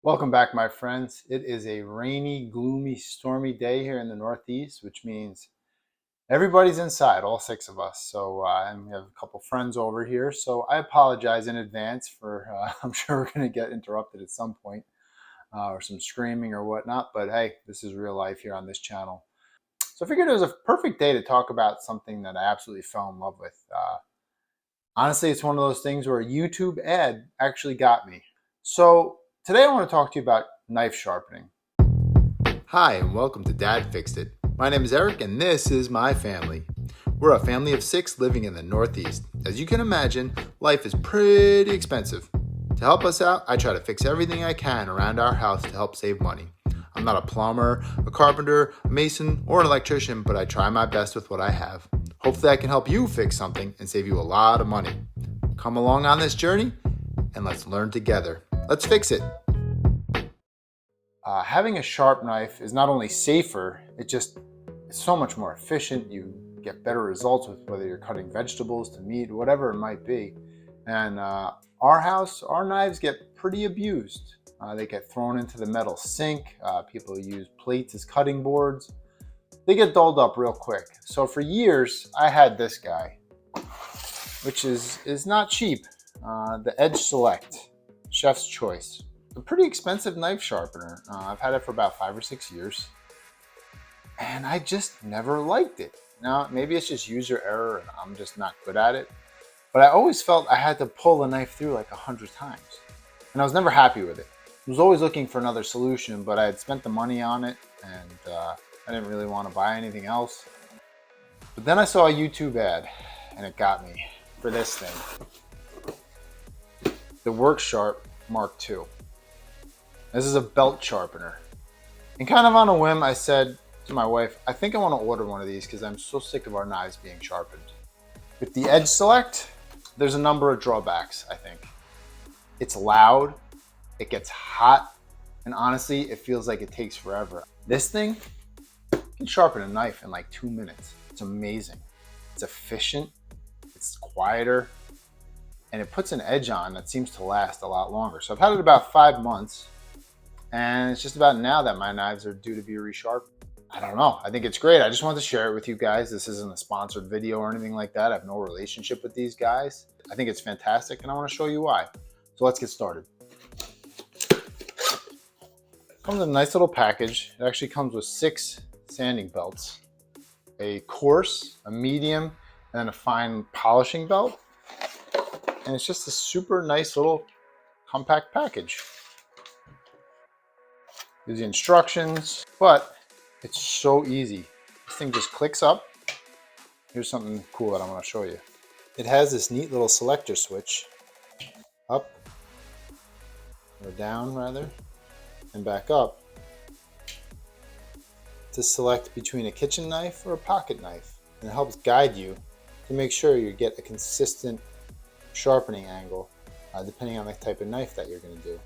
Welcome back, my friends. It is a rainy, gloomy, stormy day here in the Northeast, which means everybody's inside, all six of us. And we have a couple friends over here. So I apologize in advance for, I'm sure we're going to get interrupted at some point or some screaming or whatnot. But hey, this is real life here on this channel. So I figured it was a perfect day to talk about something that I absolutely fell in love with. Honestly, it's one of those things where a YouTube ad actually got me. So today I want to talk to you about knife sharpening. Hi, and welcome to Dad Fixed It. My name is Eric, and this is my family. We're a family of 6 living in the Northeast. As you can imagine, life is pretty expensive. To help us out, I try to fix everything I can around our house to help save money. I'm not a plumber, a carpenter, a mason, or an electrician, but I try my best with what I have. Hopefully I can help you fix something and save you a lot of money. Come along on this journey, and let's learn together. Let's fix it. Having a sharp knife is not only safer, it's so much more efficient. You get better results with whether you're cutting vegetables to meat, whatever it might be. And our house, our knives get pretty abused. They get thrown into the metal sink. People use plates as cutting boards. They get dulled up real quick. So for years, I had this guy, which is not cheap. The Edge Select, Chef's Choice. A pretty expensive knife sharpener. I've had it for about 5 or 6 years, and I just never liked it. Now, maybe it's just user error and I'm just not good at it, but I always felt I had to pull the knife through like 100 times, and I was never happy with it. I was always looking for another solution, but I had spent the money on it, and I didn't really want to buy anything else. But then I saw a YouTube ad, and it got me for this thing. The WorkSharp Mk2. This is a belt sharpener. And kind of on a whim, I said to my wife, I think I want to order one of these because I'm so sick of our knives being sharpened. With the Edge Select, there's a number of drawbacks, I think. It's loud, it gets hot, and honestly, it feels like it takes forever. This thing can sharpen a knife in like 2 minutes. It's amazing. It's efficient, it's quieter, and it puts an edge on that seems to last a lot longer. So I've had it about 5 months. And it's just about now that my knives are due to be resharpened. I don't know. I think it's great. I just wanted to share it with you guys. This isn't a sponsored video or anything like that. I have no relationship with these guys. I think it's fantastic, and I want to show you why. So let's get started. It comes in a nice little package. It actually comes with 6 sanding belts, a coarse, a medium, and then a fine polishing belt. And it's just a super nice little compact package. Gives you instructions, but it's so easy. This thing just clicks up. Here's something cool that I want to show you. It has this neat little selector switch, up, or down rather, and back up, to select between a kitchen knife or a pocket knife. And it helps guide you to make sure you get a consistent sharpening angle, depending on the type of knife that you're going to do.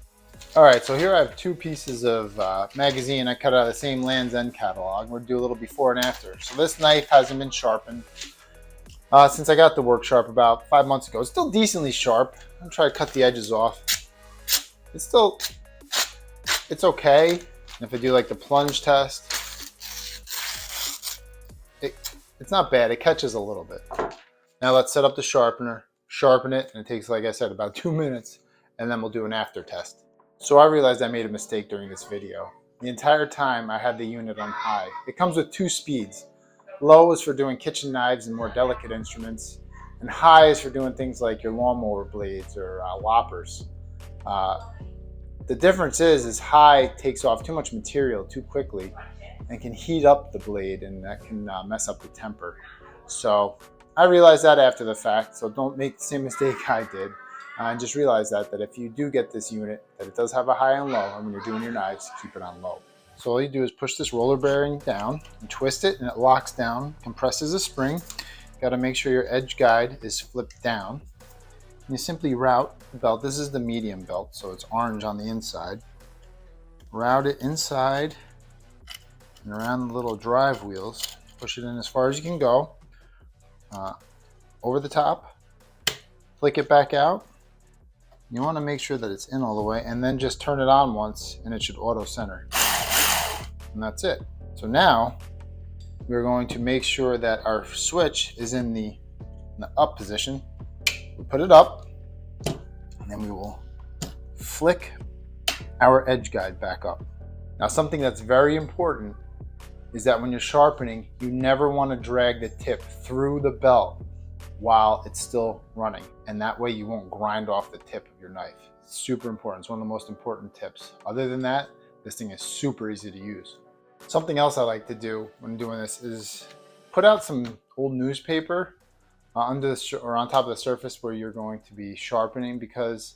All right, so here I have 2 pieces of magazine I cut out of the same Land's End catalog. We'll do a little before and after. So this knife hasn't been sharpened since I got the WorkSharp about 5 months ago. It's still decently sharp. I'm gonna try to cut the edges off. It's okay. And if I do like the plunge test, it's not bad. It catches a little bit. Now let's set up the sharpener, sharpen it, and it takes, like I said, about 2 minutes, and then we'll do an after test. So I realized I made a mistake during this video. The entire time I had the unit on high. It comes with 2 speeds. Low is for doing kitchen knives and more delicate instruments, and high is for doing things like your lawnmower blades or loppers. The difference is high takes off too much material too quickly and can heat up the blade, and that can mess up the temper. So I realized that after the fact, so don't make the same mistake I did. And just realize that if you do get this unit, that it does have a high and low, and when you're doing your knives, keep it on low. So all you do is push this roller bearing down and twist it, and it locks down, compresses a spring. Got to make sure your edge guide is flipped down. And you simply route the belt. This is the medium belt, so it's orange on the inside. Route it inside and around the little drive wheels. Push it in as far as you can go. Over the top. Flick it back out. You want to make sure that it's in all the way, and then just turn it on once and it should auto center. And that's it. So now we're going to make sure that our switch is in the up position. We put it up, and then we will flick our edge guide back up. Now, something that's very important is that when you're sharpening, you never want to drag the tip through the belt while it's still running, and that way you won't grind off the tip of your knife. It's super important. It's one of the most important tips. Other than that, this thing is super easy to use. Something else I like to do when doing this is put out some old newspaper under the or on top of the surface where you're going to be sharpening, because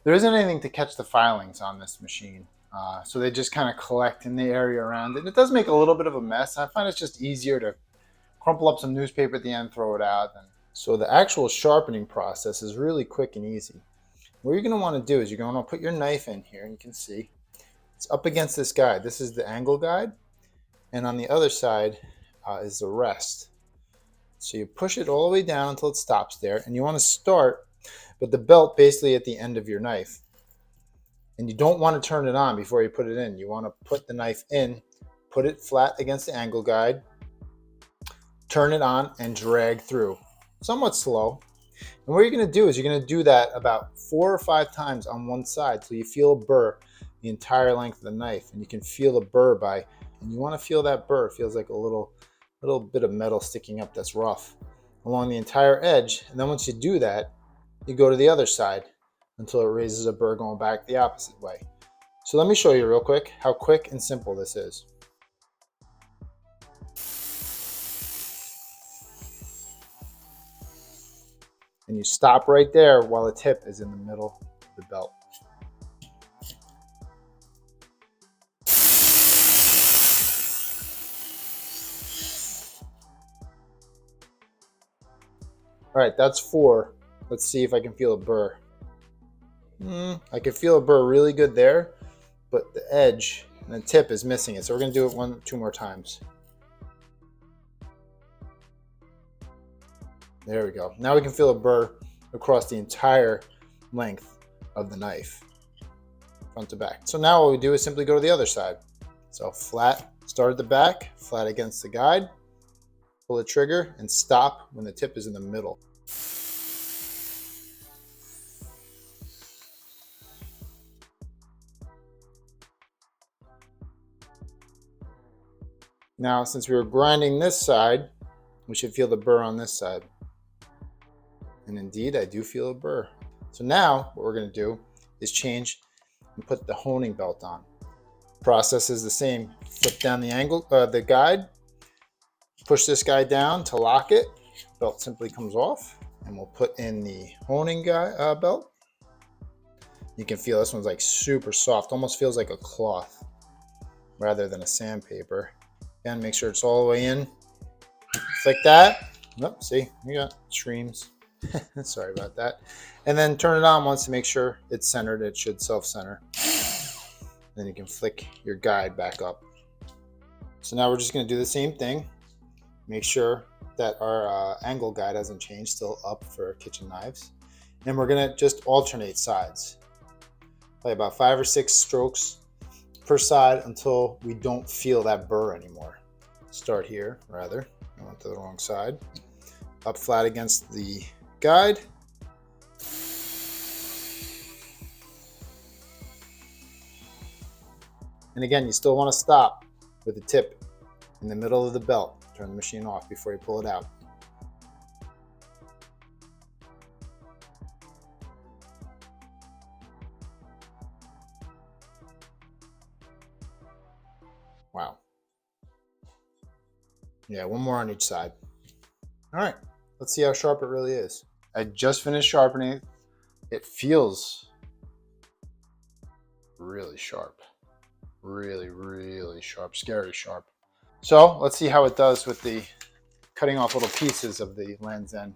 there isn't anything to catch the filings on this machine. So they just kind of collect in the area around it. It does make a little bit of a mess. I find it's just easier to crumple up some newspaper at the end, throw it out. So the actual sharpening process is really quick and easy. What you're going to want to do is you're going to put your knife in here, and you can see it's up against this guide. This is the angle guide, and on the other side is the rest. So you push it all the way down until it stops there, and you want to start with the belt basically at the end of your knife. And you don't want to turn it on before you put it in. You want to put the knife in, put it flat against the angle guide, turn it on, and drag through. Somewhat slow. And what you're going to do is you're going to do that about 4 or 5 times on one side till you feel a burr the entire length of the knife. And you can feel the burr and you want to feel that burr. It feels like a little bit of metal sticking up that's rough along the entire edge. And then once you do that, you go to the other side until it raises a burr going back the opposite way. So let me show you real quick how quick and simple this is. And you stop right there while the tip is in the middle of the belt. All right, that's 4. Let's see if I can feel a burr. I can feel a burr really good there, but the edge and the tip is missing it. So we're gonna do it 2 more times. There we go. Now we can feel a burr across the entire length of the knife, front to back. So now what we do is simply go to the other side. So flat, start at the back, flat against the guide, pull the trigger, and stop when the tip is in the middle. Now, since we were grinding this side, we should feel the burr on this side. And indeed, I do feel a burr. So now what we're going to do is change and put the honing belt on. Process is the same. Flip down the angle, the guide, push this guy down to lock it. Belt simply comes off, and we'll put in the honing belt. You can feel this one's like super soft, almost feels like a cloth rather than a sandpaper. Again, make sure it's all the way in. Flick that. Nope, see, you got streams. Sorry about that. And then turn it on once to make sure it's centered. It should self-center. Then you can flick your guide back up. So now we're just going to do the same thing. Make sure that our angle guide hasn't changed, still up for kitchen knives. And we're going to just alternate sides. Play about 5 or 6 strokes per side until we don't feel that burr anymore. Start here, rather. I went to the wrong side. Up flat against the guide. And again, you still want to stop with the tip in the middle of the belt. Turn the machine off before you pull it out. Wow. Yeah, one more on each side. All right, let's see how sharp it really is. I just finished sharpening it. It feels really sharp. Really, really sharp, scary sharp. So let's see how it does with the cutting off little pieces of the lens end.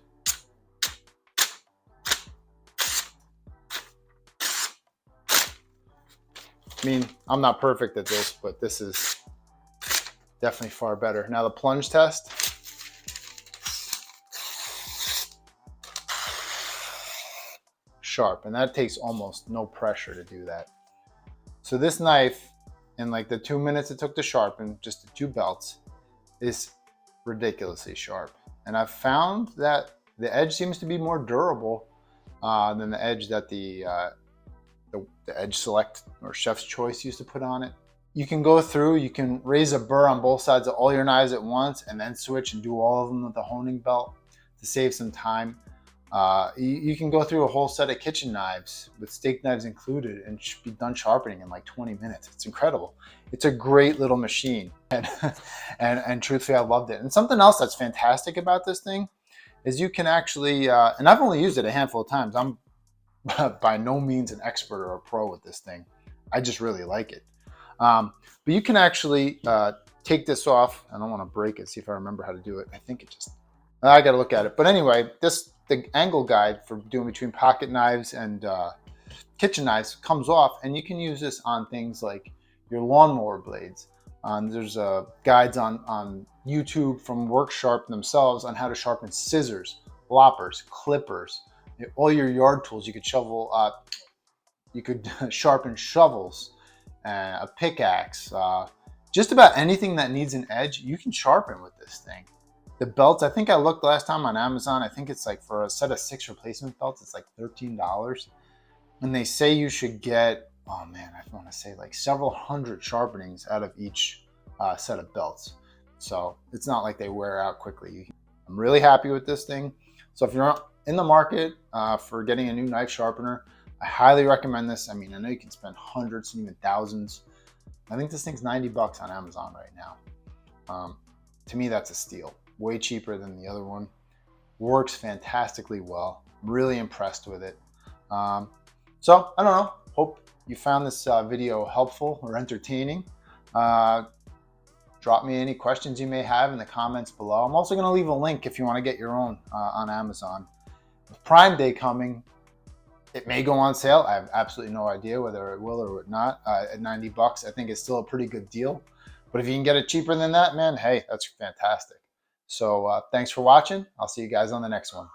I mean, I'm not perfect at this, but this is definitely far better. Now the plunge test. sharp, and that takes almost no pressure to do that. So this knife, in like the 2 minutes it took to sharpen, just the 2 belts, is ridiculously sharp. And I've found that the edge seems to be more durable than the edge that the Edge Select or Chef's Choice used to put on it. You can go through, you can raise a burr on both sides of all your knives at once and then switch and do all of them with the honing belt to save some time. You can go through a whole set of kitchen knives with steak knives included and be done sharpening in like 20 minutes. It's incredible. It's a great little machine, and truthfully, I loved it. And something else that's fantastic about this thing is you can actually, and I've only used it a handful of times. I'm by no means an expert or a pro with this thing. I just really like it. But you can actually take this off. I don't want to break it. See if I remember how to do it. I think it just, I got to look at it. But anyway, the angle guide for doing between pocket knives and kitchen knives comes off, and you can use this on things like your lawnmower blades. There's guides on YouTube from WorkSharp themselves on how to sharpen scissors, loppers, clippers, all your yard tools. You could sharpen shovels, a pickaxe, just about anything that needs an edge, you can sharpen with this thing. The belts, I think I looked last time on Amazon, I think it's like for a set of 6 replacement belts, it's like $13. And they say you should get, oh man, I want to say like several hundred sharpenings out of each set of belts. So it's not like they wear out quickly. I'm really happy with this thing. So if you're in the market for getting a new knife sharpener, I highly recommend this. I mean, I know you can spend hundreds and even thousands. I think this thing's $90 on Amazon right now. To me, that's a steal. Way cheaper than the other one. Works fantastically well. Really impressed with it. So I don't know. Hope you found this video helpful or entertaining. Drop me any questions you may have in the comments below. I'm also going to leave a link if you want to get your own on Amazon. With Prime Day coming, it may go on sale. I have absolutely no idea whether it will or not. At $90, I think it's still a pretty good deal. But if you can get it cheaper than that, man, hey, that's fantastic. So thanks for watching. I'll see you guys on the next one.